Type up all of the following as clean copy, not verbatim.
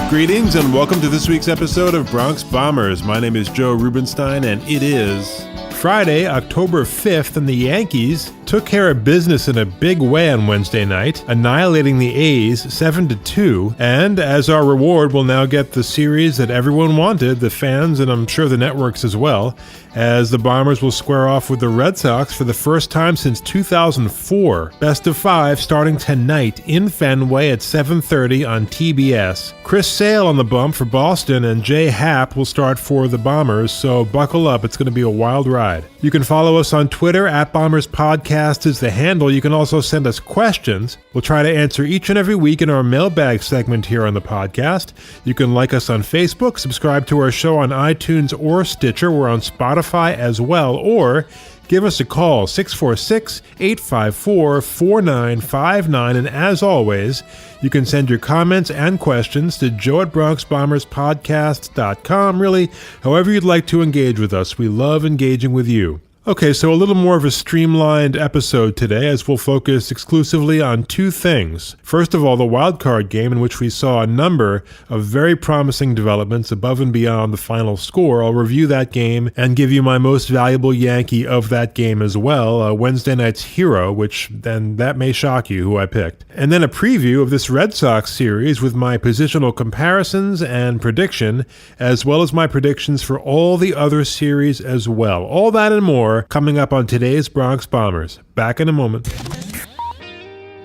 Greetings and welcome to this week's episode of Bronx Bombers. My name is Joe Rubenstein and it is Friday, October 5th, and the Yankees took care of business in a big way on Wednesday night, annihilating the A's 7-2, and as our reward, we'll now get the series that everyone wanted, the fans and I'm sure the networks as well, as the Bombers will square off with the Red Sox for the first time since 2004. Best of 5 starting tonight in Fenway at 7:30 on TBS. Chris Sale on the bump for Boston and Jay Happ will start for the Bombers, so buckle up, it's going to be a wild ride. You can follow us on Twitter, @BombersPodcast is the handle. You can also send us questions. We'll try to answer each and every week in our mailbag segment here on the podcast. You can like us on Facebook, subscribe to our show on iTunes or Stitcher. We're on Spotify as well, or give us a call, 646-854-4959, and as always, you can send your comments and questions to joe@bronxbomberspodcast.com. Really, however you'd like to engage with us. We love engaging with you. Okay, so a little more of a streamlined episode today as we'll focus exclusively on two things. First of all, the wild card game in which we saw a number of very promising developments above and beyond the final score. I'll review that game and give you my most valuable Yankee of that game as well, Wednesday night's hero, which then that may shock you who I picked. And then a preview of this Red Sox series with my positional comparisons and prediction, as well as my predictions for all the other series as well. All that and more coming up on today's Bronx Bombers. Back in a moment.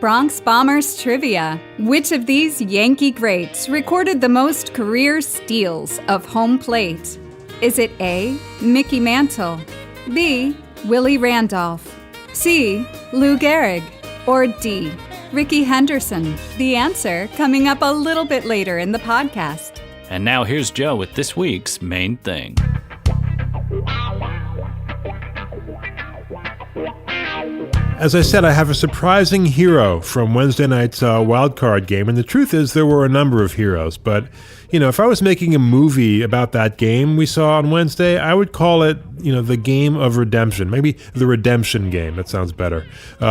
Bronx Bombers Trivia. Which of these Yankee greats recorded the most career steals of home plate? Is it A, Mickey Mantle, B, Willie Randolph, C, Lou Gehrig, or D, Rickey Henderson? The answer coming up a little bit later in the podcast. And now here's Joe with this week's main thing. As I said, I have a surprising hero from Wednesday night's wild card game, and the truth is there were a number of heroes, but if I was making a movie about that game we saw on Wednesday, I would call it, the game of redemption. Maybe the redemption game. That sounds better.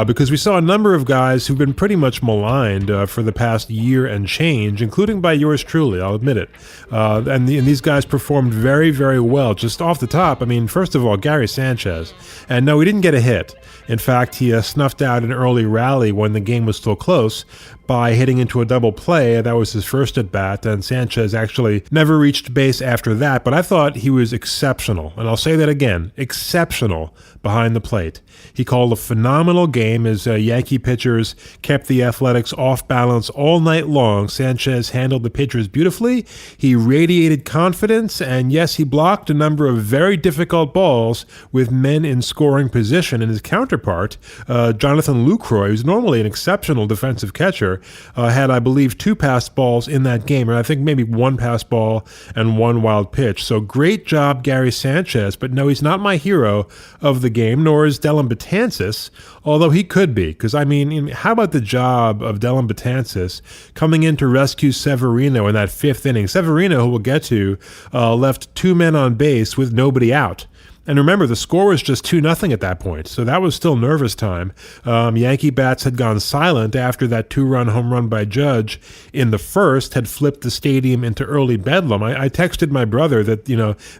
Because we saw a number of guys who've been pretty much maligned for the past year and change, including by yours truly, I'll admit it. And these guys performed very, very well. Just off the top, first of all, Gary Sanchez. And no, he didn't get a hit. In fact, he snuffed out an early rally when the game was still close by hitting into a double play. That was his first at bat, and Sanchez actually never reached base after that, but I thought he was exceptional, and I'll say that again, exceptional behind the plate. He called a phenomenal game as Yankee pitchers kept the Athletics off balance all night long. Sanchez handled the pitchers beautifully. He radiated confidence, and yes, he blocked a number of very difficult balls with men in scoring position, and his counterpart, Jonathan Lucroy, who's normally an exceptional defensive catcher, had, I believe, 2 passed balls in that game, or I think maybe 1 passed ball and 1 wild pitch. So great job, Gary Sanchez, but no, he's not my hero of the game, nor is Dellin Betances, although he could be, because how about the job of Dellin Betances coming in to rescue Severino in that 5th inning? Severino, who we'll get to, left 2 men on base with nobody out. And remember, the score was just 2-0 at that point, so that was still nervous time. Yankee bats had gone silent after that 2-run home run by Judge in the first had flipped the stadium into early bedlam. I texted my brother that,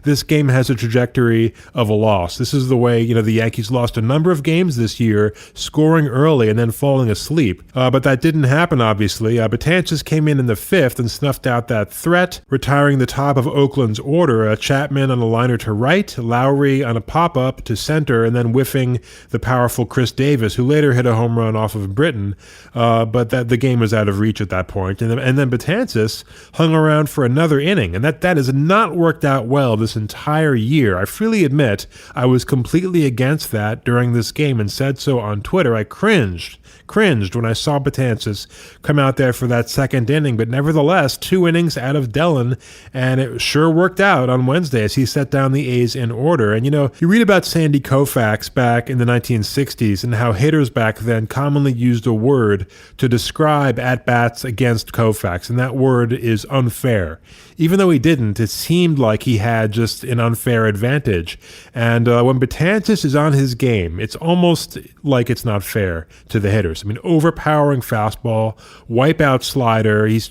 this game has a trajectory of a loss. This is the way, the Yankees lost a number of games this year, scoring early and then falling asleep. But that didn't happen, obviously. Betances came in the 5th and snuffed out that threat, retiring the top of Oakland's order. Chapman on a liner to right, Lowry on a pop-up to center, and then whiffing the powerful Chris Davis, who later hit a home run off of Britton, but that the game was out of reach at that point. And then Betances hung around for another inning, and that has not worked out well this entire year. I freely admit I was completely against that during this game and said so on Twitter. I cringed when I saw Betances come out there for that 2nd inning, but nevertheless, 2 innings out of Dellin, and it sure worked out on Wednesday as he set down the A's in order. And And, you read about Sandy Koufax back in the 1960s and how hitters back then commonly used a word to describe at-bats against Koufax, and that word is unfair. Even though he didn't, it seemed like he had just an unfair advantage. And when Betances is on his game, it's almost like it's not fair to the hitters. I mean, overpowering fastball, wipeout slider. He's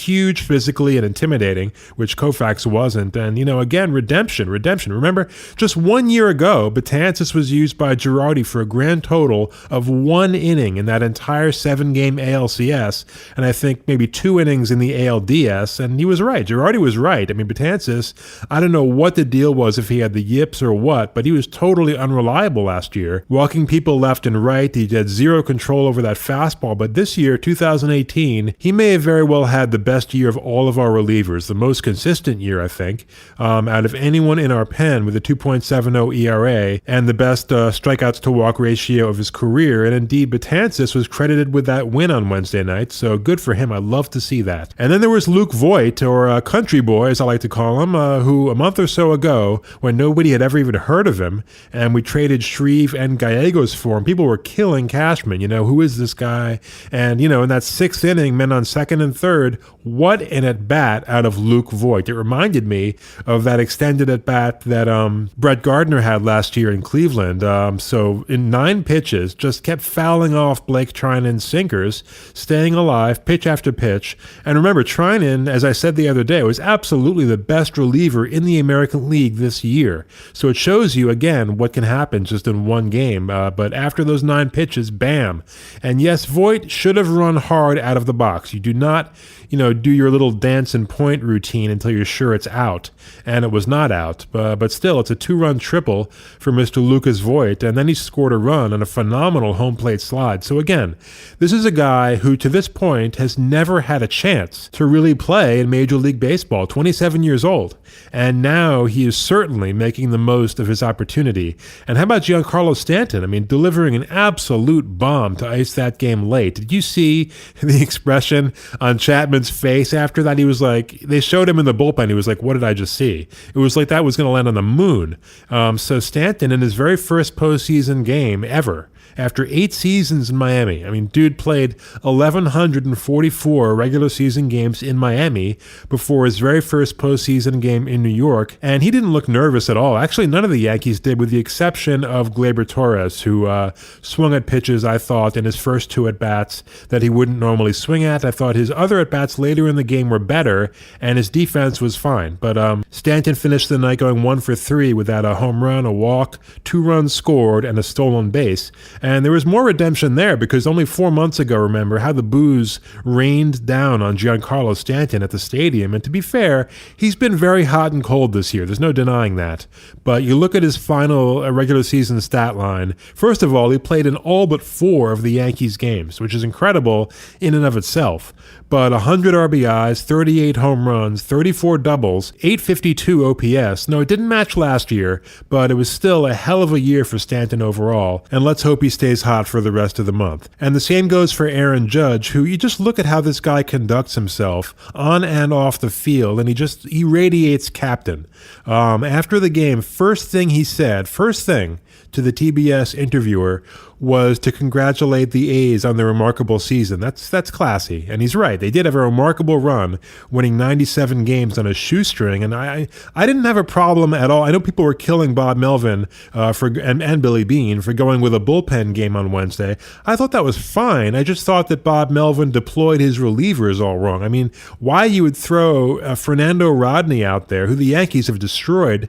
huge physically and intimidating, which Koufax wasn't. And, again, redemption. Remember, just 1 year ago, Betances was used by Girardi for a grand total of 1 inning in that entire 7-game ALCS, and I think maybe 2 innings in the ALDS. And he was right. Girardi was right. I mean, Betances, I don't know what the deal was, if he had the yips or what, but he was totally unreliable last year, walking people left and right. He had zero control over that fastball. But this year, 2018, he may have very well had the best year of all of our relievers, the most consistent year, I think, out of anyone in our pen, with a 2.70 ERA and the best strikeouts to walk ratio of his career. And indeed, Betances was credited with that win on Wednesday night, so good for him. I love to see that. And then there was Luke Voit, or Country Boy, as I like to call him, who a month or so ago, when nobody had ever even heard of him, and we traded Shreve and Gallegos for him, people were killing Cashman. Who is this guy? And, in that 6th inning, men on second and third, what an at-bat out of Luke Voit. It reminded me of that extended at-bat that Brett Gardner had last year in Cleveland. So in 9 pitches, just kept fouling off Blake Treinen's sinkers, staying alive, pitch after pitch. And remember, Treinen, as I said the other day, was absolutely the best reliever in the American League this year. So it shows you, again, what can happen just in one game. But after those 9 pitches, bam. And yes, Voit should have run hard out of the box. You do not, do your little dance and point routine until you're sure it's out. And it was not out. But still, it's a 2-run triple for Mr. Lucas Voit. And then he scored a run on a phenomenal home plate slide. So again, this is a guy who to this point has never had a chance to really play in Major League Baseball, 27 years old. And now he is certainly making the most of his opportunity. And how about Giancarlo Stanton? I mean, delivering an absolute bomb to ice that game late. Did you see the expression on Chapman's face after that? He was like, they showed him in the bullpen. He was like, what did I just see? It was like that was going to land on the moon. So Stanton, in his very first postseason game ever, after 8 seasons in Miami. I mean, dude played 1,144 regular season games in Miami before his very first postseason game in New York, and he didn't look nervous at all. Actually, none of the Yankees did, with the exception of Gleyber Torres, who swung at pitches, I thought, in his first 2 at-bats that he wouldn't normally swing at. I thought his other at-bats later in the game were better, and his defense was fine. But Stanton finished the night going 1 for 3 with that home run, a walk, 2 runs scored, and a stolen base. And there was more redemption there, because only 4 months ago, remember, how the boos rained down on Giancarlo Stanton at the stadium. And to be fair, he's been very hot and cold this year. There's no denying that. But you look at his final regular season stat line. First of all, he played in all but 4 of the Yankees games, which is incredible in and of itself. But 100 RBIs, 38 home runs, 34 doubles, 852 OPS. No, it didn't match last year, but it was still a hell of a year for Stanton overall. And let's hope he stays hot for the rest of the month. And the same goes for Aaron Judge, who you just look at how this guy conducts himself on and off the field, and he radiates captain. After the game, first thing to the TBS interviewer was to congratulate the A's on their remarkable season. That's classy. And he's right. They did have a remarkable run, winning 97 games on a shoestring. And I didn't have a problem at all. I know people were killing Bob Melvin and Billy Beane for going with a bullpen game on Wednesday. I thought that was fine. I just thought that Bob Melvin deployed his relievers all wrong. I mean, why you would throw Fernando Rodney out there, who the Yankees have destroyed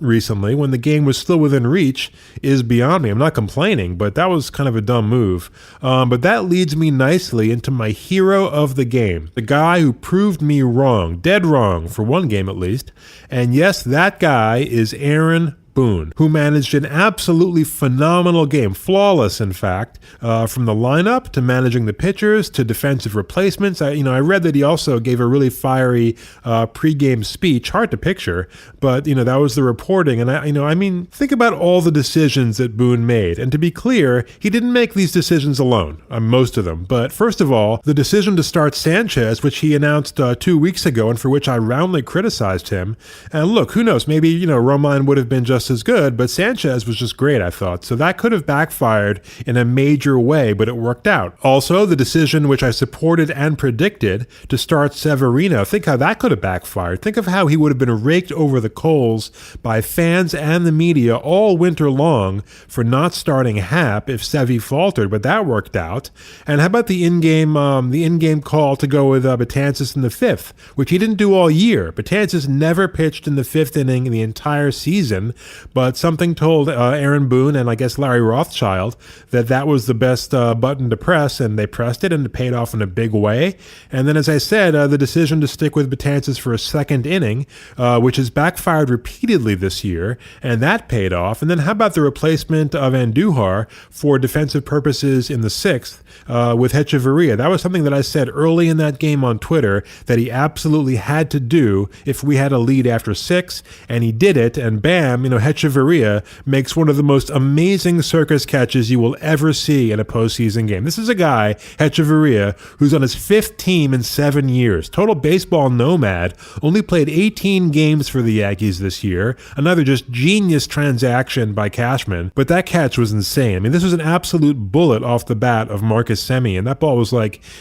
recently, when the game was still within reach, is beyond me. I'm not complaining, but that was kind of a dumb move. But that leads me nicely into my hero of the game, the guy who proved me wrong, dead wrong, for one game at least. And yes, that guy is Aaron Boone, who managed an absolutely phenomenal game, flawless in fact, from the lineup to managing the pitchers to defensive replacements. I read that he also gave a really fiery pregame speech, hard to picture, but that was the reporting. And think about all the decisions that Boone made. And to be clear, he didn't make these decisions alone, most of them. But first of all, the decision to start Sanchez, which he announced 2 weeks ago and for which I roundly criticized him. And look, who knows, maybe Romine would have been just just as good, but Sanchez was just great, I thought. So that could have backfired in a major way, but it worked out. Also, the decision which I supported and predicted to start Severino, think how that could have backfired. Think of how he would have been raked over the coals by fans and the media all winter long for not starting Happ if Sevy faltered, but that worked out. And how about the in-game call to go with Betances in the fifth, which he didn't do all year. Betances never pitched in the fifth inning in the entire season, but something told Aaron Boone and I guess Larry Rothschild that was the best button to press, and they pressed it, and it paid off in a big way. And then, as I said, the decision to stick with Betances for a second inning, which has backfired repeatedly this year, and that paid off. And then how about the replacement of Andujar for defensive purposes in the sixth with Hechavarria? That was something that I said early in that game on Twitter that he absolutely had to do if we had a lead after six, and he did it, and bam, Hechavarria makes one of the most amazing circus catches you will ever see in a postseason game. This is a guy, Hechavarria, who's on his fifth team in 7 years. Total baseball nomad, only played 18 games for the Yankees this year. Another just genius transaction by Cashman, but that catch was insane. I mean, this was an absolute bullet off the bat of Marcus Semien, and that ball was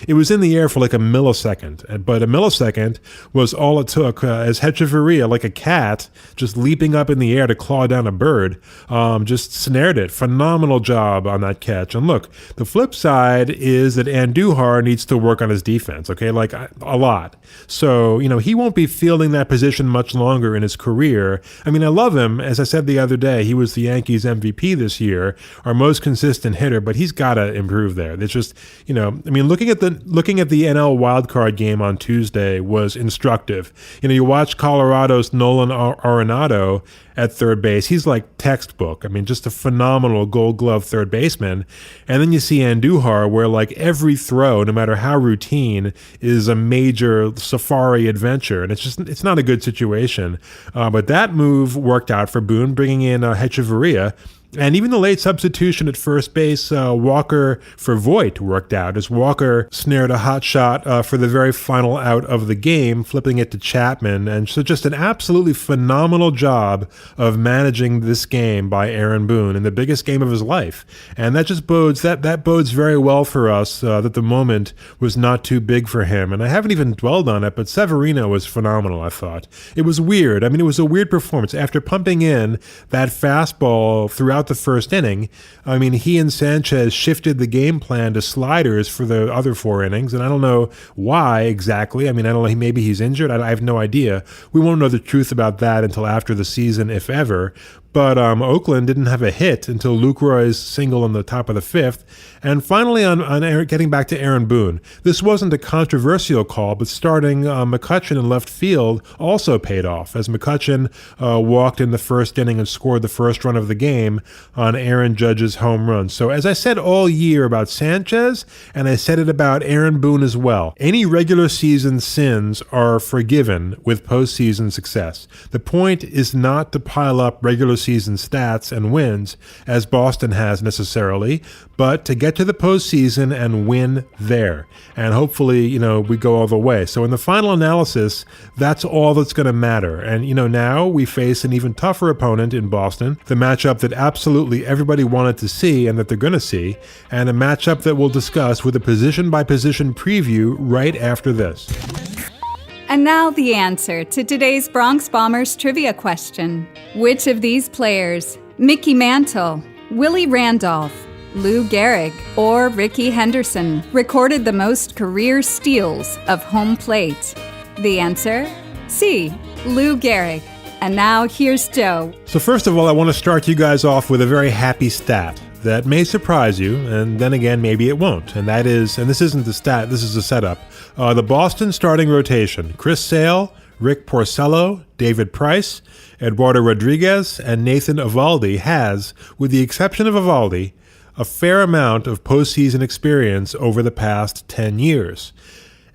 it was in the air for like a millisecond, but a millisecond was all it took as Hechavarria, like a cat, just leaping up in the air to claw down a bird, just snared it. Phenomenal job on that catch. And look, the flip side is that Andujar needs to work on his defense, okay, like a lot. So, he won't be fielding that position much longer in his career. I mean, I love him. As I said the other day, he was the Yankees MVP this year, our most consistent hitter, but he's got to improve there. It's just, looking at the NL wildcard game on Tuesday was instructive. You watch Colorado's Nolan Arenado at third base. He's like textbook. I mean, just a phenomenal Gold Glove third baseman. And then you see Andujar, where like every throw, no matter how routine, is a major safari adventure. And it's not a good situation. But that move worked out for Boone, bringing in Hechavarria. And even the late substitution at first base, Walker for Voit, worked out as Walker snared a hot shot for the very final out of the game, flipping it to Chapman. And so just an absolutely phenomenal job of managing this game by Aaron Boone in the biggest game of his life. And that just bodes very well for us that the moment was not too big for him. And I haven't even dwelled on it, but Severino was phenomenal, I thought. It was weird. I mean, it was a weird performance. After pumping in that fastball throughout the first inning, I mean, he and Sanchez shifted the game plan to sliders for the other 4 innings, and I don't know why exactly. I mean, I don't know, maybe he's injured. I have no idea. We won't know the truth about that until after the season, if ever. But Oakland didn't have a hit until Lucroy's single in the top of the fifth. And finally, getting back to Aaron Boone, this wasn't a controversial call, but starting McCutchen in left field also paid off, as McCutchen walked in the first inning and scored the first run of the game on Aaron Judge's home run. So as I said all year about Sanchez, and I said it about Aaron Boone as well, any regular season sins are forgiven with postseason success. The point is not to pile up regular season stats and wins, as Boston has necessarily, but to get to the postseason and win there. And hopefully, we go all the way. So in the final analysis, that's all that's going to matter. And, now we face an even tougher opponent in Boston, the matchup that absolutely everybody wanted to see and that they're going to see, and a matchup that we'll discuss with a position-by-position preview right after this. And now the answer to today's Bronx Bombers trivia question. Which of these players, Mickey Mantle, Willie Randolph, Lou Gehrig, or Rickey Henderson, recorded the most career steals of home plate? The answer? C. Lou Gehrig. And now here's Joe. So first of all, I want to start you guys off with a very happy stat that may surprise you, and then again, maybe it won't. And that is, and this isn't the stat, this is a setup. The Boston starting rotation: Chris Sale, Rick Porcello, David Price, Eduardo Rodriguez, and Nathan Eovaldi has, with the exception of Eovaldi, a fair amount of postseason experience over the past 10 years.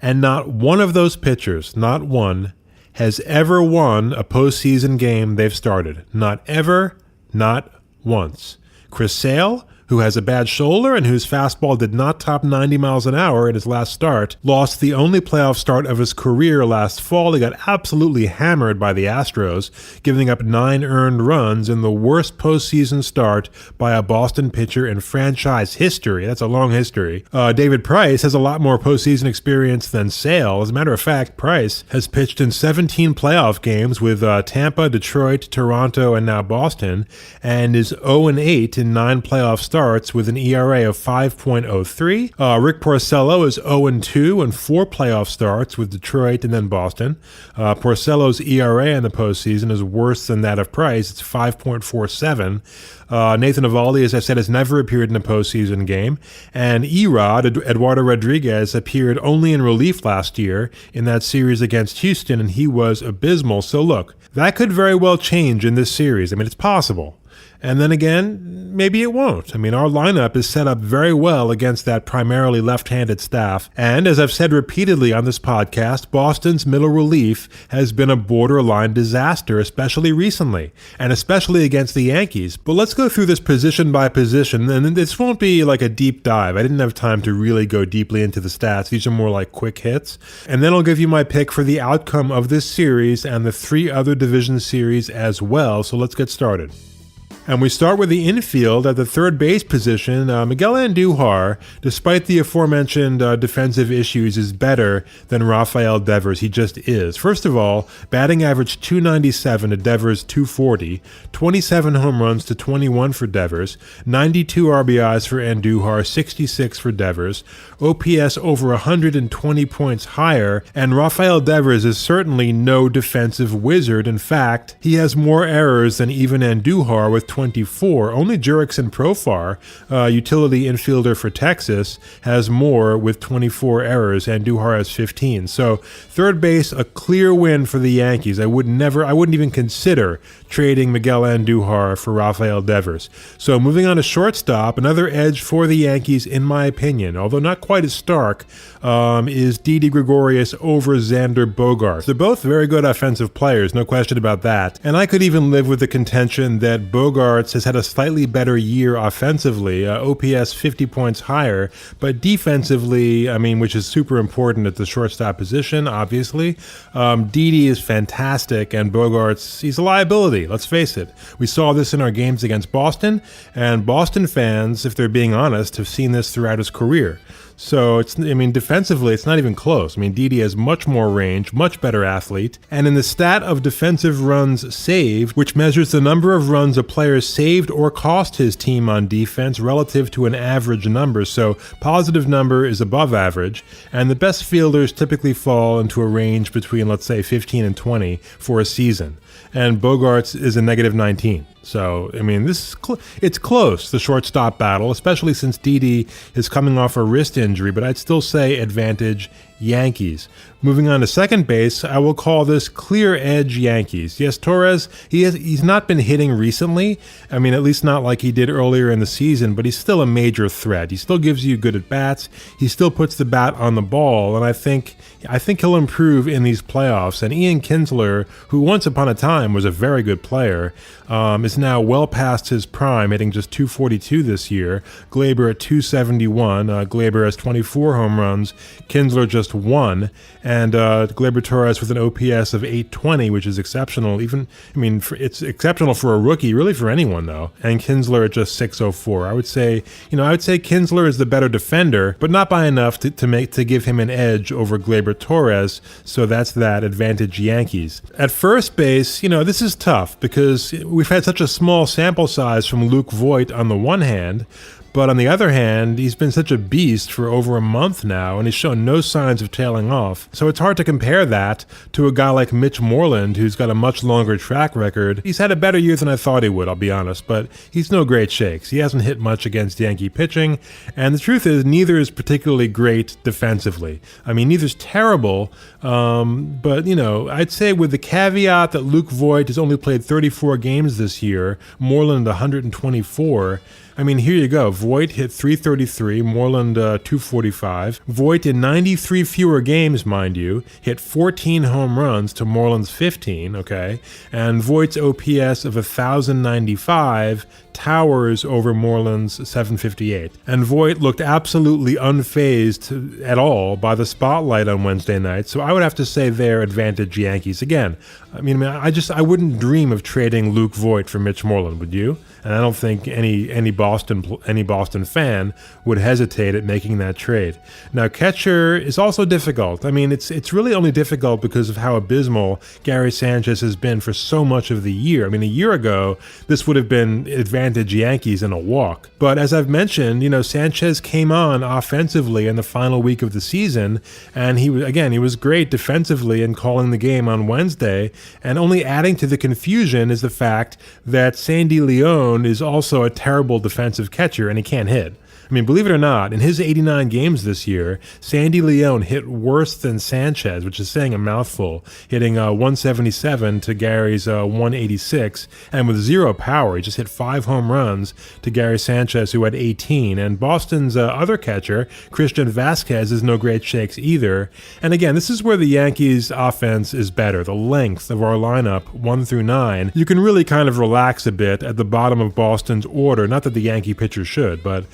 And not one of those pitchers, not one, has ever won a postseason game they've started. Not ever, not once. Chris Sale, who has a bad shoulder and whose fastball did not top 90 miles an hour in his last start, lost the only playoff start of his career last fall. He got absolutely hammered by the Astros, giving up 9 earned runs in the worst postseason start by a Boston pitcher in franchise history. That's a long history. David Price has a lot more postseason experience than Sale. As a matter of fact, Price has pitched in 17 playoff games with Tampa, Detroit, Toronto, and now Boston, and is 0-8 in 9 playoff starts with an ERA of 5.03. Rick Porcello is 0-2 in 4 playoff starts with Detroit and then Boston. Porcello's ERA in the postseason is worse than that of Price. It's 5.47. Nathan Eovaldi, as I said, has never appeared in a postseason game. And Erod, Eduardo Rodriguez, appeared only in relief last year in that series against Houston, and he was abysmal. So look, that could very well change in this series. I mean, it's possible. And then again, maybe it won't. I mean, our lineup is set up very well against that primarily left-handed staff. And as I've said repeatedly on this podcast, Boston's middle relief has been a borderline disaster, especially recently, and especially against the Yankees. But let's go through this position by position, and this won't be like a deep dive. I didn't have time to really go deeply into the stats. These are more like quick hits. And then I'll give you my pick for the outcome of this series and the 3 other division series as well. So let's get started. And we start with the infield at the third base position. Miguel Andujar, despite the aforementioned defensive issues, is better than Rafael Devers. He just is. First of all, batting average .297 to Devers .240, 27 home runs to 21 for Devers, 92 RBIs for Andujar, 66 for Devers, OPS over 120 points higher, and Rafael Devers is certainly no defensive wizard. In fact, he has more errors than even Andujar with 24. Only Jurickson Profar, utility infielder for Texas, has more with 24 errors. Andujar has 15. So third base, a clear win for the Yankees. I wouldn't even consider trading Miguel Andujar for Rafael Devers. So moving on to shortstop, another edge for the Yankees, in my opinion, although not quite as stark, is Didi Gregorius over Xander Bogaerts. They're both very good offensive players, no question about that. And I could even live with the contention that Bogaerts has had a slightly better year offensively, OPS 50 points higher, but defensively, I mean, which is super important at the shortstop position, obviously. Didi is fantastic, and Bogaerts, he's a liability, let's face it. We saw this in our games against Boston, and Boston fans, if they're being honest, have seen this throughout his career. So, defensively, it's not even close. Didi has much more range, much better athlete. And in the stat of defensive runs saved, which measures the number of runs a player saved or cost his team on defense relative to an average number, so positive number is above average, and the best fielders typically fall into a range between, let's say, 15 and 20 for a season. And Bogaerts is a negative 19. So, it's close, the shortstop battle, especially since Didi is coming off a wrist injury, but I'd still say advantage Yankees. Moving on to second base, I will call this clear edge Yankees. Yes, Torres, he's not been hitting recently. At least not like he did earlier in the season, but he's still a major threat. He still gives you good at-bats. He still puts the bat on the ball, and I think he'll improve in these playoffs. And Ian Kinsler, who once upon a time was a very good player, is now well past his prime, hitting just .242 this year. Glaber at .271. Glaber has 24 home runs. Kinsler just 1. And Gleyber Torres with an OPS of .820, which is exceptional. It's exceptional for a rookie, really for anyone though. And Kinsler at just .604. I would say Kinsler is the better defender, but not by enough to give him an edge over Gleyber Torres. So that's that advantage Yankees. At first base, this is tough because we've had such a small sample size from Luke Voit on the one hand. But on the other hand, he's been such a beast for over a month now, and he's shown no signs of tailing off. So it's hard to compare that to a guy like Mitch Moreland, who's got a much longer track record. He's had a better year than I thought he would, I'll be honest, but he's no great shakes. He hasn't hit much against Yankee pitching, and the truth is, neither is particularly great defensively. Neither's terrible, but, I'd say with the caveat that Luke Voit has only played 34 games this year, Moreland 124, here you go. Voit hit .333, Moreland .245. Voit in 93 fewer games, mind you, hit 14 home runs to Moreland's 15, okay? And Voit's OPS of 1,095 towers over Moreland's 758. And Voit looked absolutely unfazed at all by the spotlight on Wednesday night, so I would have to say their advantage Yankees again. I wouldn't dream of trading Luke Voit for Mitch Moreland, would you? And I don't think any Boston fan would hesitate at making that trade. Now, catcher is also difficult. It's really only difficult because of how abysmal Gary Sanchez has been for so much of the year. A year ago, this would have been advantage Yankees in a walk. But as I've mentioned, Sanchez came on offensively in the final week of the season, and he was great defensively in calling the game on Wednesday. And only adding to the confusion is the fact that Sandy Leon is also a terrible defensive catcher, and he can't hit. Believe it or not, in his 89 games this year, Sandy Leon hit worse than Sanchez, which is saying a mouthful, hitting 177 to Gary's 186, and with zero power. He just hit 5 home runs to Gary Sanchez, who had 18. And Boston's other catcher, Christian Vasquez, is no great shakes either. And again, this is where the Yankees' offense is better. The length of our lineup, 1 through 9, you can really kind of relax a bit at the bottom of Boston's order. Not that the Yankee pitcher should, but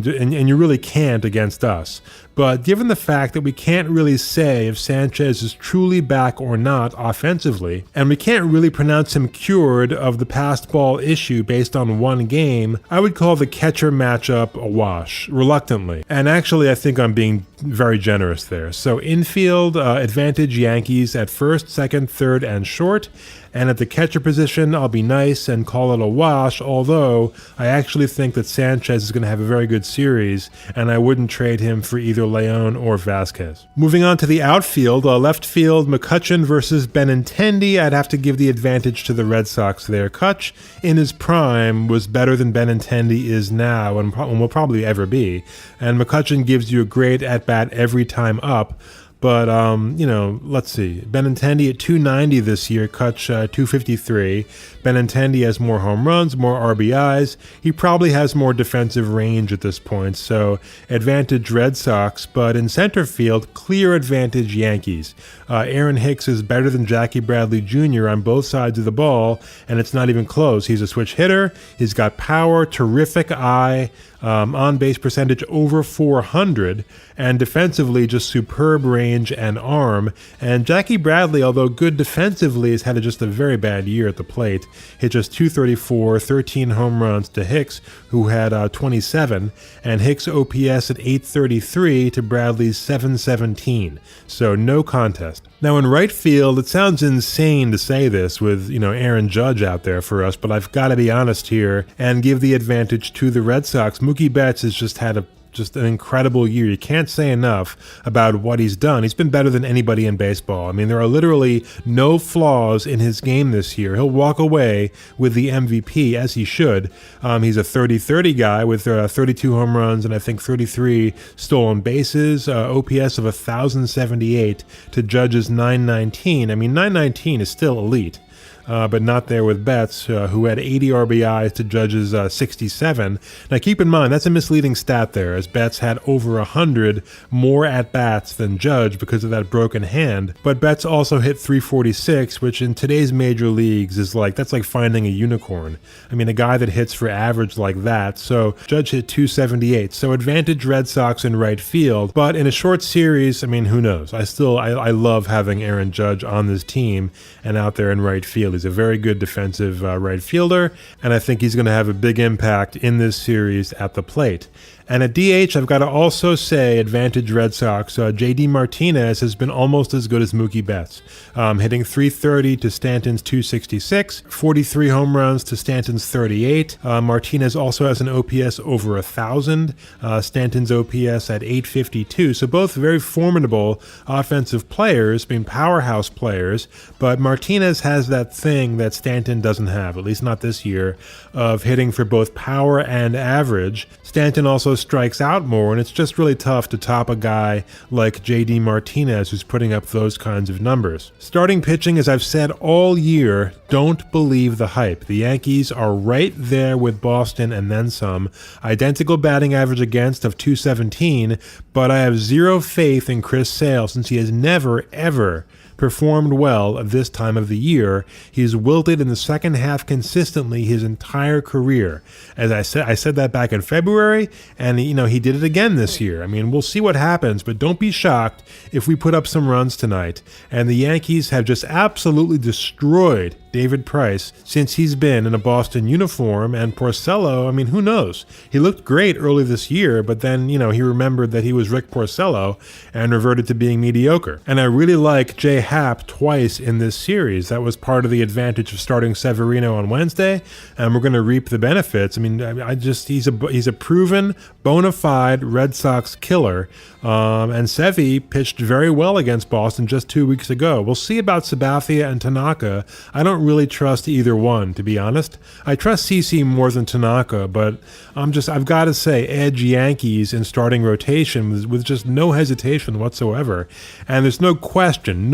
and you really can't against us. But given the fact that we can't really say if Sanchez is truly back or not offensively, and we can't really pronounce him cured of the passed ball issue based on one game, I would call the catcher matchup a wash, reluctantly. And actually, I think I'm being very generous there. So infield, advantage Yankees at first, second, third, and short. And at the catcher position, I'll be nice and call it a wash, although I actually think that Sanchez is going to have a very good series, and I wouldn't trade him for either Leon or Vasquez. Moving on to the outfield, left field, McCutchen versus Benintendi. I'd have to give the advantage to the Red Sox there. Kutch, in his prime, was better than Benintendi is now, and will probably ever be. And McCutchen gives you a great at-bat every time up. But, let's see. Benintendi at 290 this year, Kutch 253. Benintendi has more home runs, more RBIs. He probably has more defensive range at this point, so advantage Red Sox. But in center field, clear advantage Yankees. Aaron Hicks is better than Jackie Bradley Jr. on both sides of the ball, and it's not even close. He's a switch hitter. He's got power, terrific eye, on-base percentage over 400, and defensively just superb range and arm. And Jackie Bradley, although good defensively, has had just a very bad year at the plate. Hit just 234, 13 home runs to Hicks, who had 27, and Hicks' OPS at 833 to Bradley's 717. So no contest. Now in right field, it sounds insane to say this with, Aaron Judge out there for us, but I've got to be honest here and give the advantage to the Red Sox. Mookie Betts has just had an incredible year. You can't say enough about what he's done. He's been better than anybody in baseball. There are literally no flaws in his game this year. He'll walk away with the MVP, as he should. He's a 30-30 guy with 32 home runs and I think 33 stolen bases, OPS of 1,078 to Judge's 919. 919 is still elite. But not there with Betts, who had 80 RBIs to Judge's 67. Now keep in mind, that's a misleading stat there, as Betts had over 100 more at-bats than Judge because of that broken hand. But Betts also hit 346, which in today's major leagues is that's like finding a unicorn. A guy that hits for average like that. So Judge hit 278. So advantage Red Sox in right field. But in a short series, who knows? I love having Aaron Judge on this team and out there in right field. He's a very good defensive right fielder, and I think he's going to have a big impact in this series at the plate. And at DH, I've got to also say advantage Red Sox. J.D. Martinez has been almost as good as Mookie Betts, hitting 330 to Stanton's 266, 43 home runs to Stanton's 38. Martinez also has an OPS over 1,000, Stanton's OPS at 852. So both very formidable offensive players, powerhouse players, but Martinez has that thing that Stanton doesn't have, at least not this year, of hitting for both power and average. Stanton also strikes out more, and it's just really tough to top a guy like J.D. Martinez who's putting up those kinds of numbers. Starting pitching, as I've said all year, don't believe the hype. The Yankees are right there with Boston and then some. Identical batting average against of 217, but I have zero faith in Chris Sale since he has never, ever performed well this time of the year. He's wilted in the second half consistently his entire career. As I said that back in February, and he did it again this year. I mean, we'll see what happens, but don't be shocked if we put up some runs tonight. And the Yankees have just absolutely destroyed David Price since he's been in a Boston uniform, and Porcello, I mean, who knows? He looked great early this year, but then, he remembered that he was Rick Porcello and reverted to being mediocre. And I really like Jay Happ twice in this series. That was part of the advantage of starting Severino on Wednesday, and we're going to reap the benefits. I mean, he's a proven, bona fide Red Sox killer, and Sevy pitched very well against Boston just 2 weeks ago. We'll see about Sabathia and Tanaka. I don't really trust either one, to be honest. I trust CC more than Tanaka, but I've got to say, edge Yankees in starting rotation with just no hesitation whatsoever. And there's no question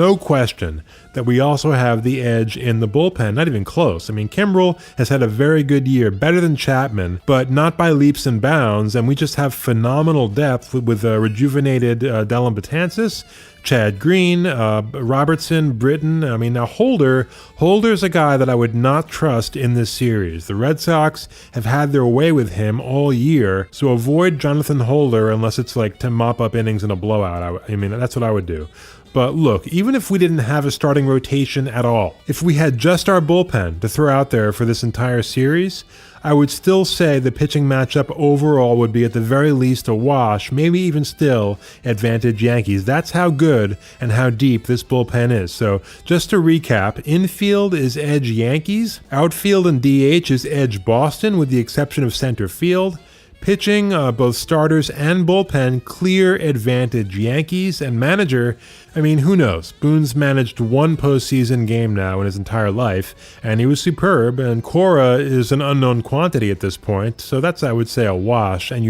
that we also have the edge in the bullpen, not even close. I mean, Kimbrel has had a very good year, better than Chapman, but not by leaps and bounds, and we just have phenomenal depth with rejuvenated Dellin Betances, Chad Green, Robertson, Britton. I mean, now Holder's a guy that I would not trust in this series. The Red Sox have had their way with him all year, so avoid Jonathan Holder unless it's like to mop up innings in a blowout. I mean, that's what I would do. But look, even if we didn't have a starting rotation at all, if we had just our bullpen to throw out there for this entire series, I would still say the pitching matchup overall would be at the very least a wash, maybe even still advantage Yankees. That's how good and how deep this bullpen is. So just to recap, infield is edge Yankees, outfield and DH is edge Boston with the exception of center field. Pitching, both starters and bullpen, clear advantage Yankees, and manager, I mean, who knows? Boone's managed one postseason game now in his entire life, and he was superb, and Cora is an unknown quantity at this point, so that's, I would say, a wash. And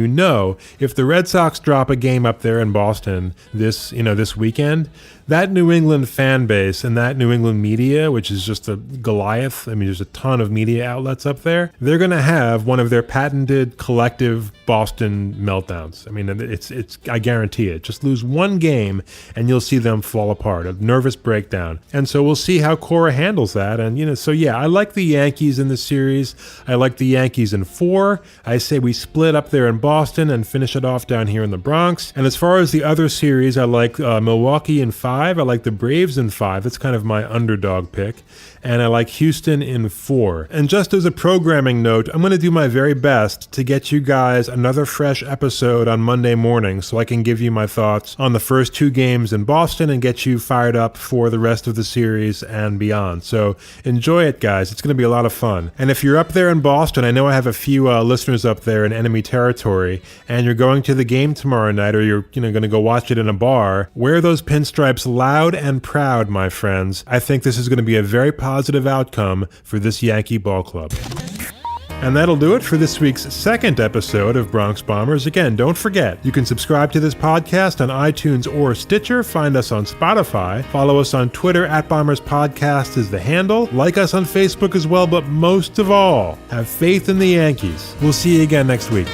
if the Red Sox drop a game up there in Boston this weekend, that New England fan base and that New England media, which is just a Goliath, I mean, there's a ton of media outlets up there, they're going to have one of their patented collective Boston meltdowns. I mean, I guarantee it. Just lose one game and you'll see them fall apart, a nervous breakdown. And so we'll see how Cora handles that. And, I like the Yankees in this series. I like the Yankees in 4. I say we split up there in Boston and finish it off down here in the Bronx. And as far as the other series, I like Milwaukee in 5. I like the Braves in 5. That's kind of my underdog pick. And I like Houston in 4. And just as a programming note, I'm going to do my very best to get you guys another fresh episode on Monday morning so I can give you my thoughts on the first 2 games in Boston and get you fired up for the rest of the series and beyond. So enjoy it, guys. It's going to be a lot of fun. And if you're up there in Boston, I know I have a few listeners up there in enemy territory, and you're going to the game tomorrow night, or you're going to go watch it in a bar, wear those pinstripes loud and proud, my friends. I think this is going to be a very positive outcome for this Yankee ball club. And that'll do it for this week's second episode of Bronx Bombers. Again, don't forget, you can subscribe to this podcast on iTunes or Stitcher, find us on Spotify, follow us on Twitter, @BombersPodcast is the handle, like us on Facebook as well, but most of all, have faith in the Yankees. We'll see you again next week.